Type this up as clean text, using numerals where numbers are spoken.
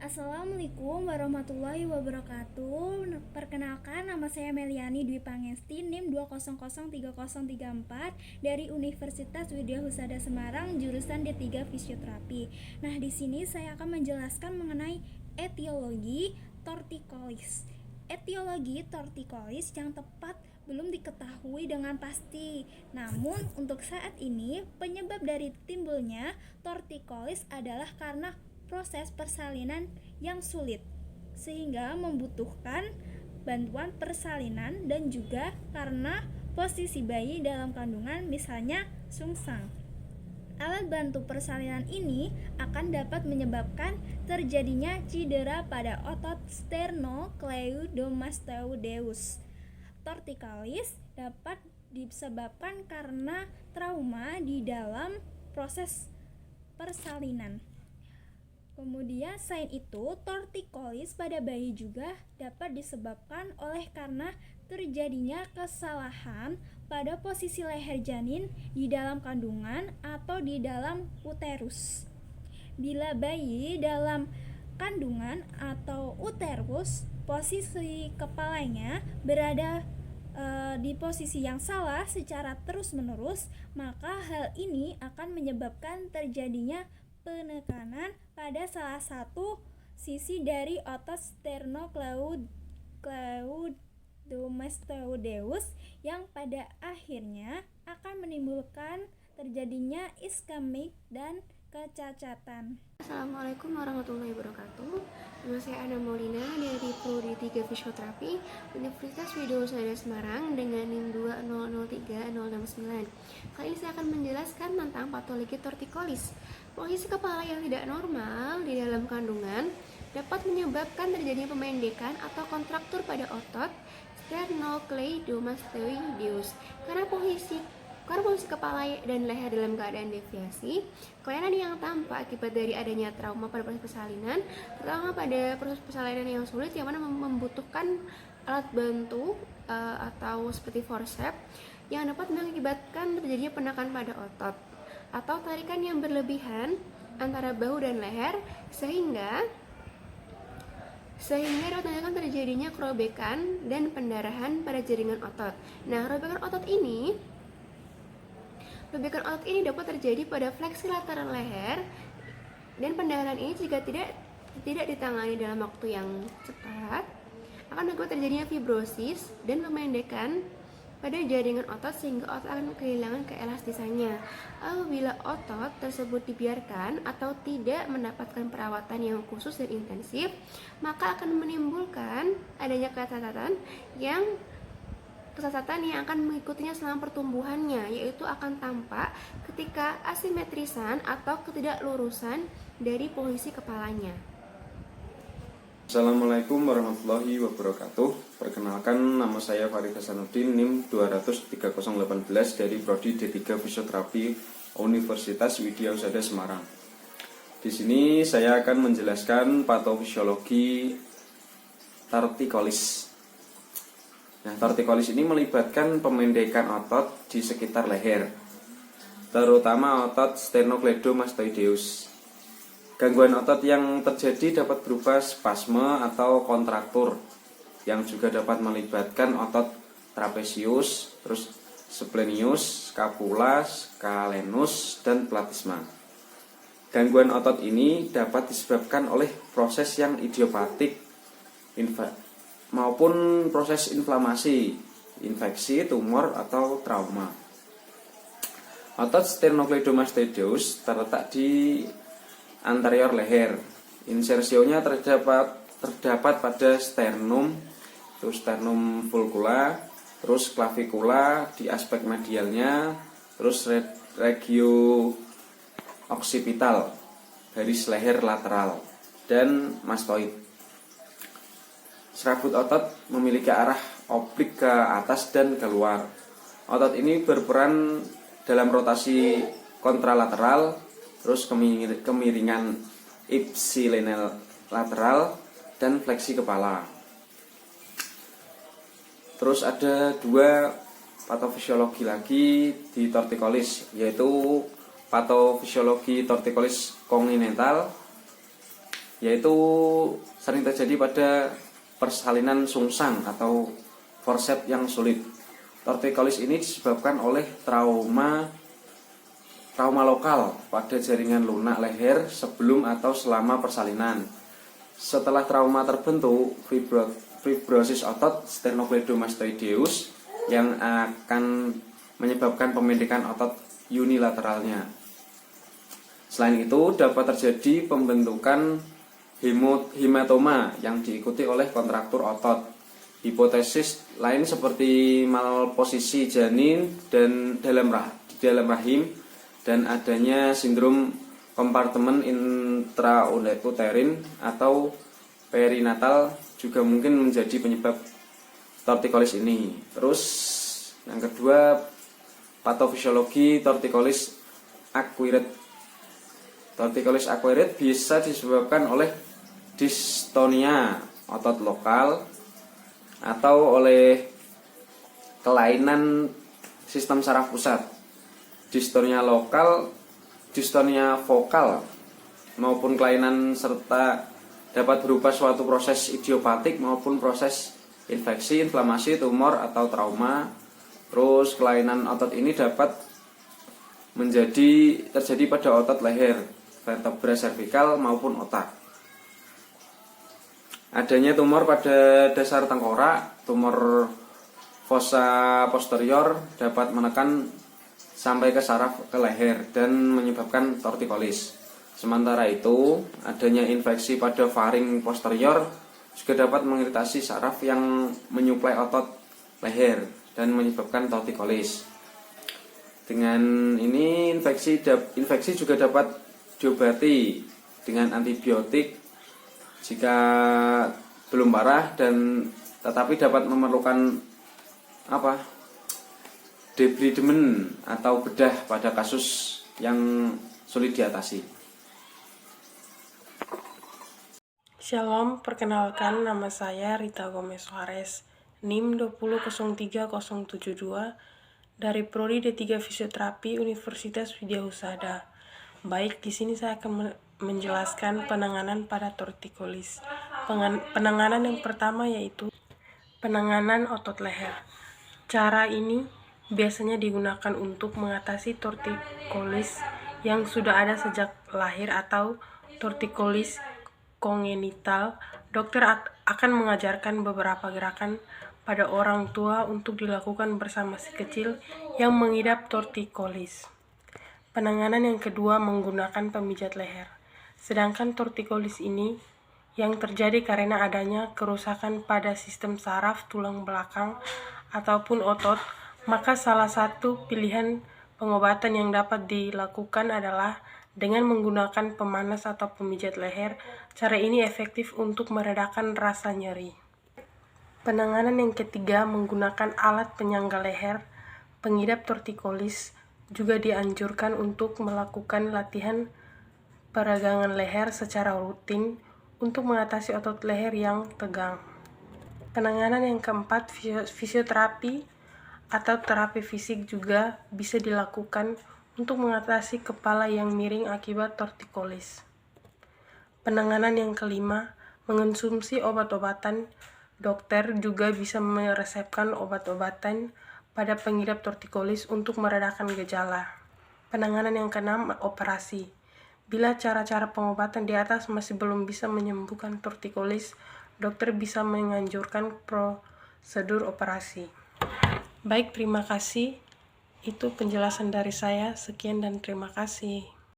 Assalamualaikum warahmatullahi wabarakatuh. Perkenalkan, nama saya Meliani Dwi Pangesti, NIM 2003034 dari Universitas Widya Husada Semarang, jurusan D3 Fisioterapi. Nah, di sini saya akan menjelaskan mengenai etiologi torticollis. Etiologi torticollis yang tepat belum diketahui dengan pasti. Namun, untuk saat ini, penyebab dari timbulnya torticollis adalah karena proses persalinan yang sulit, sehingga membutuhkan bantuan persalinan, dan juga karena posisi bayi dalam kandungan, misalnya sungsang. Alat bantu persalinan ini akan dapat menyebabkan terjadinya cedera pada otot sternocleidomastoideus. Torticollis dapat disebabkan karena trauma di dalam proses persalinan. Kemudian selain itu, torticollis pada bayi juga dapat disebabkan oleh karena terjadinya kesalahan pada posisi leher janin di dalam kandungan atau di dalam uterus. Bila bayi dalam kandungan atau uterus, posisi kepalanya berada di posisi yang salah secara terus-menerus, maka hal ini akan menyebabkan terjadinya penekanan pada salah satu sisi dari otot sternocleidomastoideus yang pada akhirnya akan menimbulkan terjadinya iskemik dan kecacatan. Assalamualaikum warahmatullahi wabarakatuh. Nama saya Ana Maulina dari Prodi 3 Fisioterapi Universitas Widya Husada Semarang dengan NIM 2003069. Kali ini saya akan menjelaskan tentang patologi torticollis. Posisi kepala yang tidak normal di dalam kandungan dapat menyebabkan terjadinya pemendekan atau kontraktur pada otot sternocleidomastoideus. Karena posisi kepala dan leher dalam keadaan deviasi, kelainan yang tampak akibat dari adanya trauma pada proses persalinan, terutama pada proses persalinan yang sulit yang mana membutuhkan alat bantu atau seperti forceps yang dapat mengakibatkan terjadinya penekanan pada otot atau tarikan yang berlebihan antara bahu dan leher sehingga dapat menyebabkan terjadinya kerobekan dan pendarahan pada jaringan otot. Nah, robekan otot ini dapat terjadi pada fleksi lateral leher, dan pendarahan ini jika tidak ditangani dalam waktu yang cepat akan menyebabkan terjadinya fibrosis dan pemendekan pada jaringan otot sehingga otot akan kehilangan keelastisannya. Apabila otot tersebut dibiarkan atau tidak mendapatkan perawatan yang khusus dan intensif, maka akan menimbulkan adanya kesesatan yang akan mengikutinya selama pertumbuhannya, yaitu akan tampak ketika asimetrisan atau ketidaklurusan dari posisi kepalanya. Assalamualaikum warahmatullahi wabarakatuh. Perkenalkan, nama saya Farid Hasanuddin, NIM 2003018 dari Prodi D3 Fisioterapi Universitas Widya Husada Semarang. Di sini saya akan menjelaskan patofisiologi torticollis. Nah, torticollis ini melibatkan pemendekan otot di sekitar leher, terutama otot sternocleidomastoideus. Gangguan otot yang terjadi dapat berupa spasme atau kontraktur, yang juga dapat melibatkan otot trapesius, terus splenius, scapula, scalenus, dan platysma. Gangguan otot ini dapat disebabkan oleh proses yang idiopatik maupun proses inflamasi, infeksi, tumor, atau trauma. Otot sternocleidomastoideus terletak di anterior leher. Insersionya terdapat pada sternum, terus sternum fulcula, terus clavikula di aspek medialnya, terus regio occipital, garis leher lateral, dan mastoid. Serabut otot memiliki arah oblik ke atas dan keluar. Otot ini berperan dalam rotasi kontralateral, terus kemiringan ipsilateral lateral, dan fleksi kepala. Terus ada dua patofisiologi lagi di torticollis, yaitu patofisiologi torticollis kongenital yaitu sering terjadi pada persalinan sungsang atau forceps yang sulit. Torticollis ini disebabkan oleh trauma lokal pada jaringan lunak leher sebelum atau selama persalinan. Setelah trauma terbentuk, fibrosis otot sternocleidomastoideus yang akan menyebabkan pemendekan otot unilateralnya. Selain itu, dapat terjadi pembentukan hematoma yang diikuti oleh kontraktur otot. Hipotesis lain seperti malposisi janin dan dalam rahim dan adanya sindrom kompartemen intrauterin atau perinatal juga mungkin menjadi penyebab torticollis ini. Terus yang kedua, patofisiologi torticollis acquired. Torticollis acquired bisa disebabkan oleh distonia otot lokal atau oleh kelainan sistem saraf pusat. Distonia lokal, distonia vokal maupun kelainan serta dapat berupa suatu proses idiopatik maupun proses infeksi, inflamasi, tumor atau trauma. Terus kelainan otot ini dapat terjadi pada otot leher, vertebra servikal maupun otak. Adanya tumor pada dasar tengkorak, tumor fossa posterior dapat menekan sampai ke saraf ke leher dan menyebabkan torticollis. Sementara itu, adanya infeksi pada faring posterior juga dapat mengiritasi saraf yang menyuplai otot leher dan menyebabkan torticollis. Dengan ini infeksi juga dapat diobati dengan antibiotik jika belum parah dan tetapi dapat memerlukan debridement atau bedah pada kasus yang sulit diatasi. Shalom, perkenalkan nama saya Rita Gomez Suarez, NIM 2003072 dari Prodi D3 Fisioterapi Universitas Widya Husada. Baik, di sini saya akan menjelaskan penanganan pada torticollis. Penanganan yang pertama yaitu penanganan otot leher. Cara ini biasanya digunakan untuk mengatasi torticollis yang sudah ada sejak lahir atau torticollis kongenital. Dokter akan mengajarkan beberapa gerakan pada orang tua untuk dilakukan bersama si kecil yang mengidap torticollis. Penanganan yang kedua menggunakan pemijat leher. Sedangkan torticollis ini yang terjadi karena adanya kerusakan pada sistem saraf tulang belakang ataupun otot, maka salah satu pilihan pengobatan yang dapat dilakukan adalah dengan menggunakan pemanas atau pemijat leher. Cara ini efektif untuk meredakan rasa nyeri. Penanganan yang ketiga menggunakan alat penyangga leher. Pengidap torticollis juga dianjurkan untuk melakukan latihan peregangan leher secara rutin untuk mengatasi otot leher yang tegang. Penanganan yang keempat, fisioterapi atau terapi fisik juga bisa dilakukan untuk mengatasi kepala yang miring akibat torticollis. Penanganan yang kelima, mengonsumsi obat-obatan. Dokter juga bisa meresepkan obat-obatan pada pengidap torticollis untuk meredakan gejala. Penanganan yang keenam, operasi. Bila cara-cara pengobatan di atas masih belum bisa menyembuhkan torticollis, dokter bisa menganjurkan prosedur operasi. Baik, terima kasih. Itu penjelasan dari saya. Sekian dan terima kasih.